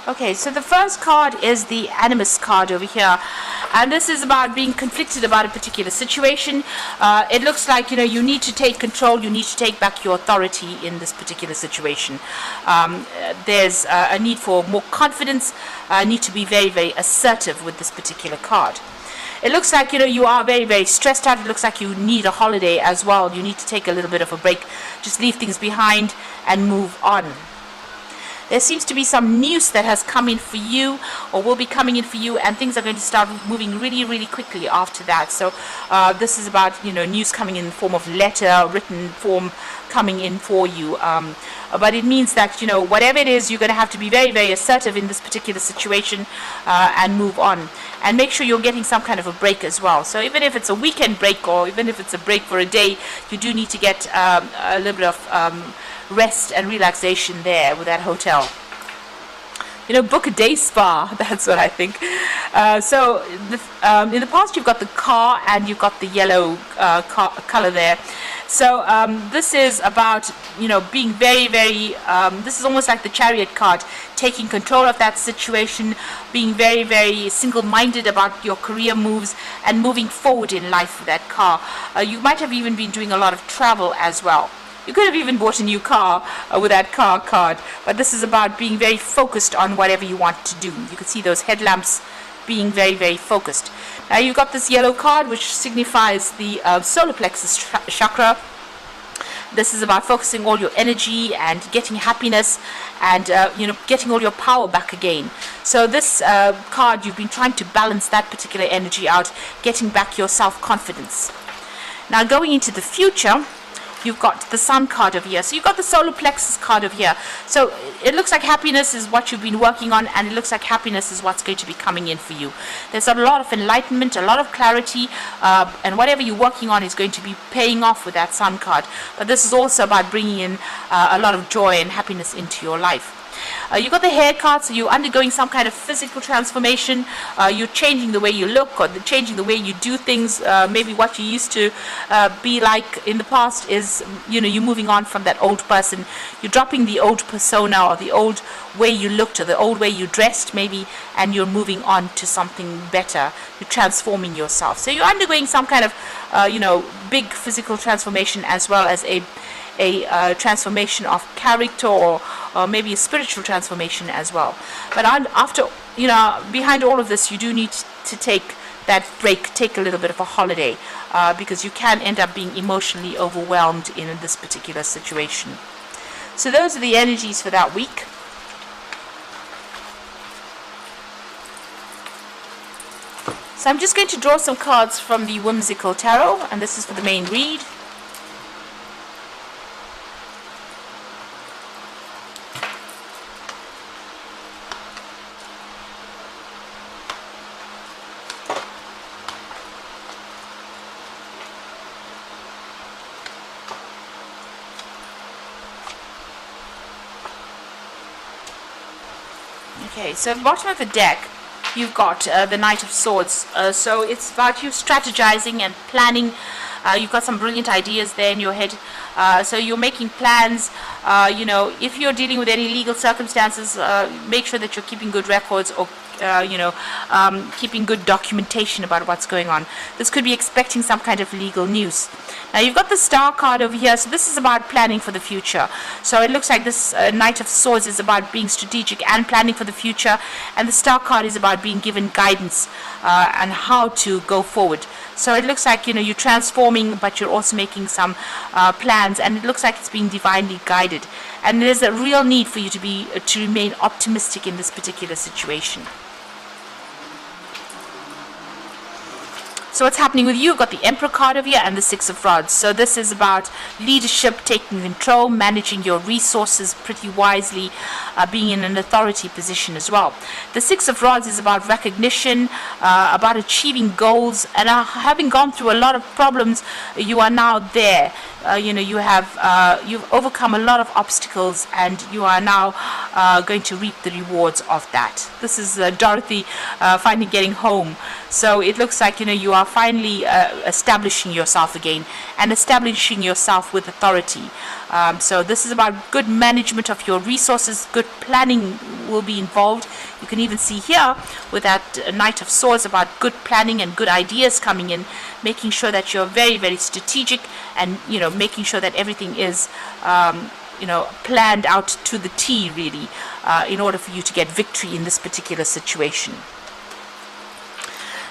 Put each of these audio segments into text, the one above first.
Okay, so the first card is the Animus card over here, and this is about being conflicted about a particular situation. It looks like you need to take control, you need to take back your authority in this particular situation. There's a need for more confidence, need to be very, very assertive with this particular card. It looks like you are very, very stressed out. It looks like you need a holiday as well. You need to take a little bit of a break, just leave things behind and move on. There seems to be some news that has come in for you or will be coming in for you, and things are going to start moving really, really quickly after that. So this is about news coming in the form of letter, written form coming in for you. But it means that whatever it is, you're going to have to be very, very assertive in this particular situation and move on. And make sure you're getting some kind of a break as well. So even if it's a weekend break or even if it's a break for a day, you do need to get a little bit of rest and relaxation there with that hotel. Book a day spa. That's what I think. So in the past, you've got the car and you've got the yellow color there. So this is about being very, very this is almost like the Chariot card, taking control of that situation, being very, very single-minded about your career moves and moving forward in life with that car. You might have even been doing a lot of travel as well. You could have even bought a new car with that car card, but this is about being very focused on whatever you want to do. You can see those headlamps being very, very focused. Now you've got this yellow card which signifies the solar plexus chakra. This is about focusing all your energy and getting happiness and getting all your power back again. So this card, you've been trying to balance that particular energy out, getting back your self-confidence. Now going into the future, you've got the Sun card over here. So you've got the solar plexus card over here. So it looks like happiness is what you've been working on, and it looks like happiness is what's going to be coming in for you. There's a lot of enlightenment, a lot of clarity, and whatever you're working on is going to be paying off with that Sun card. But this is also about bringing in a lot of joy and happiness into your life. You've got the hair card, so you're undergoing some kind of physical transformation. You're changing the way you look or changing the way you do things. Maybe what you used to be like in the past is, you're moving on from that old person. You're dropping the old persona or the old way you looked or the old way you dressed maybe, and you're moving on to something better. You're transforming yourself. So you're undergoing some kind of, big physical transformation as well as a transformation of character or maybe a spiritual transformation as well. But after, behind all of this, you do need to take that break, take a little bit of a holiday, because you can end up being emotionally overwhelmed in this particular situation. So those are the energies for that week. So I'm just going to draw some cards from the Whimsical Tarot, and this is for the main read. Okay, so at the bottom of the deck, you've got the Knight of Swords. So it's about you strategizing and planning. You've got some brilliant ideas there in your head. So you're making plans. If you're dealing with any legal circumstances, make sure that you're keeping good records or keeping good documentation about what's going on. This could be expecting some kind of legal news. Now you've got the Star card over here, so this is about planning for the future. So it looks like this Knight of Swords is about being strategic and planning for the future, and the Star card is about being given guidance and how to go forward. So it looks like you're transforming, but you're also making some plans, and it looks like it's being divinely guided. And there's a real need for you to remain optimistic in this particular situation. So what's happening with you? You've got the Emperor card over here and the Six of Rods. So this is about leadership, taking control, managing your resources pretty wisely, being in an authority position as well. The Six of Rods is about recognition, about achieving goals, and having gone through a lot of problems, you are now there. You've overcome a lot of obstacles, and you are now going to reap the rewards of that. This is Dorothy finally getting home. So it looks like you are finally establishing yourself again and establishing yourself with authority. So this is about good management of your resources. Good planning will be involved. You can even see here with that Knight of Swords about good planning and good ideas coming in, making sure that you're very, very strategic and, making sure that everything is, planned out to the T, really, in order for you to get victory in this particular situation.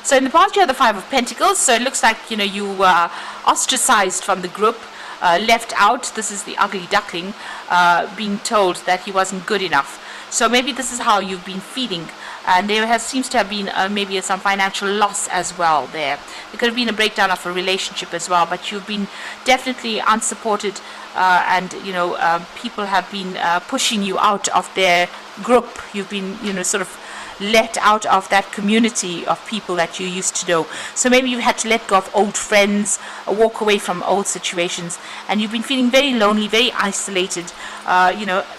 So in the past, you have the Five of Pentacles. So it looks like, you were ostracized from the group, left out. This is the ugly duckling, being told that he wasn't good enough. So maybe this is how you've been feeling. And there seems to have been maybe some financial loss as well there. There could have been a breakdown of a relationship as well, but you've been definitely unsupported, and people have been pushing you out of their group. You've been sort of let out of that community of people that you used to know. So maybe you had to let go of old friends, walk away from old situations, and you've been feeling very lonely, very isolated,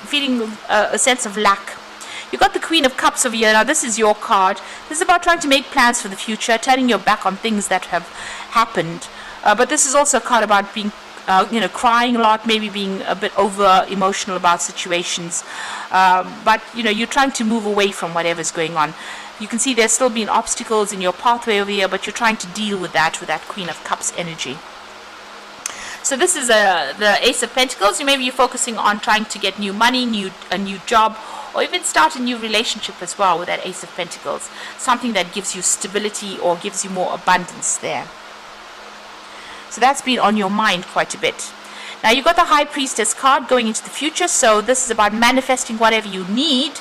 feeling a sense of lack. You got the Queen of Cups over here. Now this is your card. This is about trying to make plans for the future, turning your back on things that have happened. But this is also a card about being crying a lot, maybe being a bit over emotional about situations. But you're trying to move away from whatever's going on. You can see there's still been obstacles in your pathway over here, but you're trying to deal with that Queen of Cups energy. So this is the Ace of Pentacles. Maybe you're focusing on trying to get new money, a new job, or even start a new relationship as well with that Ace of Pentacles. Something that gives you stability or gives you more abundance there. So that's been on your mind quite a bit. Now you've got the High Priestess card going into the future. So this is about manifesting whatever you need,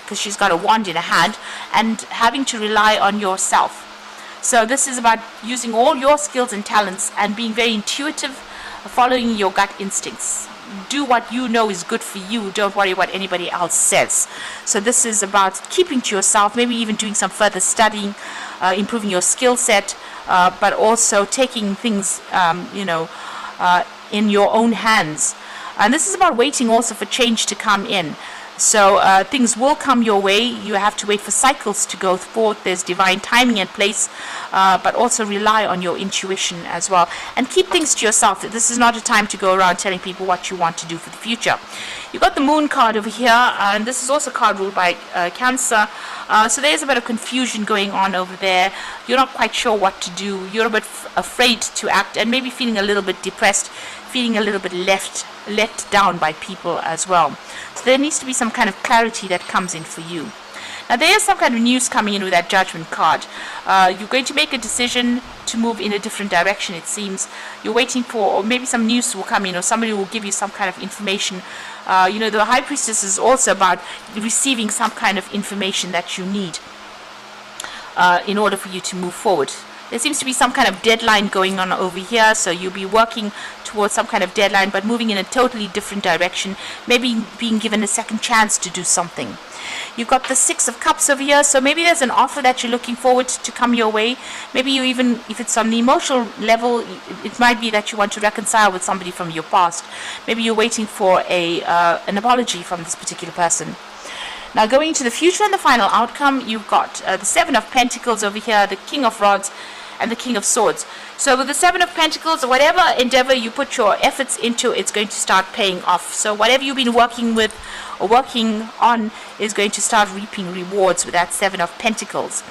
because she's got a wand in her hand, and having to rely on yourself. So this is about using all your skills and talents and being very intuitive, following your gut instincts. Do what you know is good for you. Don't worry what anybody else says. So this is about keeping to yourself, maybe even doing some further studying, improving your skill set, but also taking things, in your own hands. And this is about waiting also for change to come in. So things will come your way. You have to wait for cycles to go forth. There's divine timing in place, but also rely on your intuition as well. And keep things to yourself. This is not a time to go around telling people what you want to do for the future. You've got the Moon card over here, and this is also a card ruled by Cancer. So there's a bit of confusion going on over there. You're not quite sure what to do. You're a bit afraid to act, and maybe feeling a little bit depressed, feeling a little bit let down by people as well. So there needs to be some kind of clarity that comes in for you. Now there is some kind of news coming in with that Judgment card. You're going to make a decision to move in a different direction, it seems. You're waiting for, or maybe some news will come in, or somebody will give you some kind of information. The High Priestess is also about receiving some kind of information that you need in order for you to move forward. There seems to be some kind of deadline going on over here, so you'll be working towards some kind of deadline, but moving in a totally different direction, maybe being given a second chance to do something. You've got the Six of Cups over here, so maybe there's an offer that you're looking forward to come your way. Maybe you even, if it's on the emotional level, it might be that you want to reconcile with somebody from your past. Maybe you're waiting for an apology from this particular person. Now going into the future and the final outcome, you've got the Seven of Pentacles over here, the King of Rods, and the King of Swords. So with the Seven of Pentacles, whatever endeavor you put your efforts into, it's going to start paying off. So whatever you've been working with or working on is going to start reaping rewards with that Seven of Pentacles.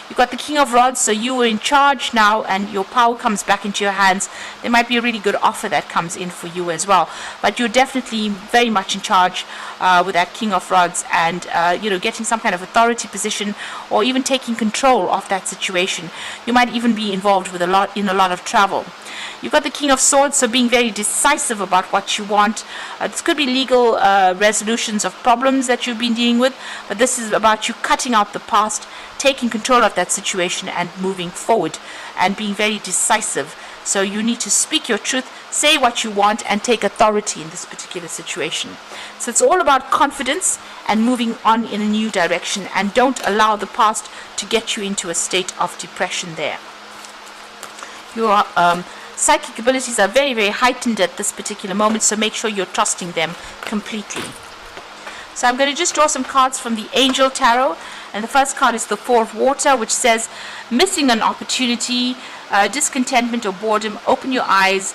You've got the King of Rods, so you are in charge now and your power comes back into your hands. There might be a really good offer that comes in for you as well. But you're definitely very much in charge with that King of Rods, and getting some kind of authority position or even taking control of that situation. You might even be involved with a lot of travel. You've got the King of Swords, so being very decisive about what you want. This could be legal resolutions of problems that you've been dealing with, but this is about you cutting out the past, taking control of that situation and moving forward and being very decisive. So you need to speak your truth, say what you want, and take authority in this particular situation. So it's all about confidence and moving on in a new direction, and don't allow the past to get you into a state of depression there. Your psychic abilities are very, very heightened at this particular moment, so make sure you're trusting them completely. So I'm going to just draw some cards from the Angel Tarot, and the first card is the Four of Water, which says missing an opportunity, discontentment or boredom. Open your eyes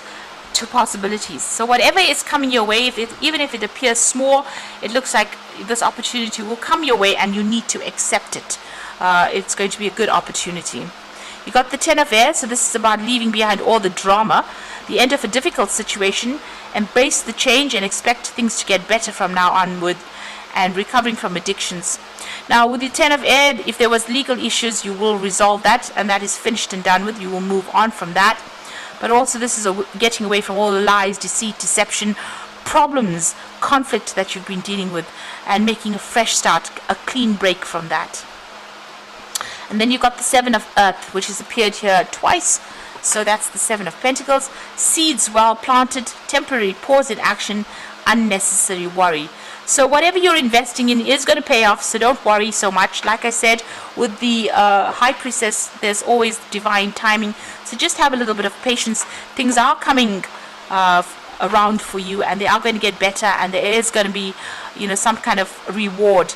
to possibilities. So whatever is coming your way, even if it appears small, it looks like this opportunity will come your way, and you need to accept it. It's going to be a good opportunity. You got the Ten of Air, so this is about leaving behind all the drama, the end of a difficult situation, embrace the change and expect things to get better from now onward, and recovering from addictions. Now with the Ten of Air, if there was legal issues, you will resolve that, and that is finished and done with. You will move on from that. But also this is getting away from all the lies, deceit, deception, problems, conflict that you've been dealing with, and making a fresh start, a clean break from that. And then you've got the Seven of Earth, which has appeared here twice. So that's the Seven of Pentacles. Seeds well planted, temporary pause in action, unnecessary worry. So whatever you're investing in is going to pay off, so don't worry so much. Like I said, with the High Priestess, there's always divine timing. So just have a little bit of patience. Things are coming around for you, and they are going to get better, and there is going to be, some kind of reward.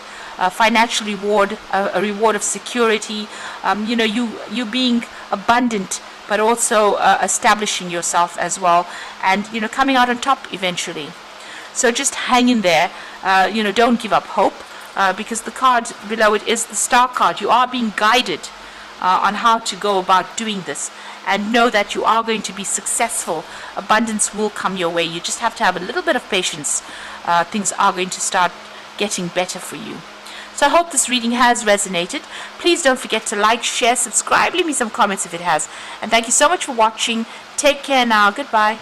Financial reward, a reward of security, you being abundant, but also establishing yourself as well, and coming out on top eventually. So just hang in there, don't give up hope, because the card below it is the Star card. You are being guided on how to go about doing this, and know that you are going to be successful. Abundance will come your way. You just have to have a little bit of patience. Things are going to start getting better for you. So I hope this reading has resonated. Please don't forget to like, share, subscribe, leave me some comments if it has. And thank you so much for watching. Take care now. Goodbye.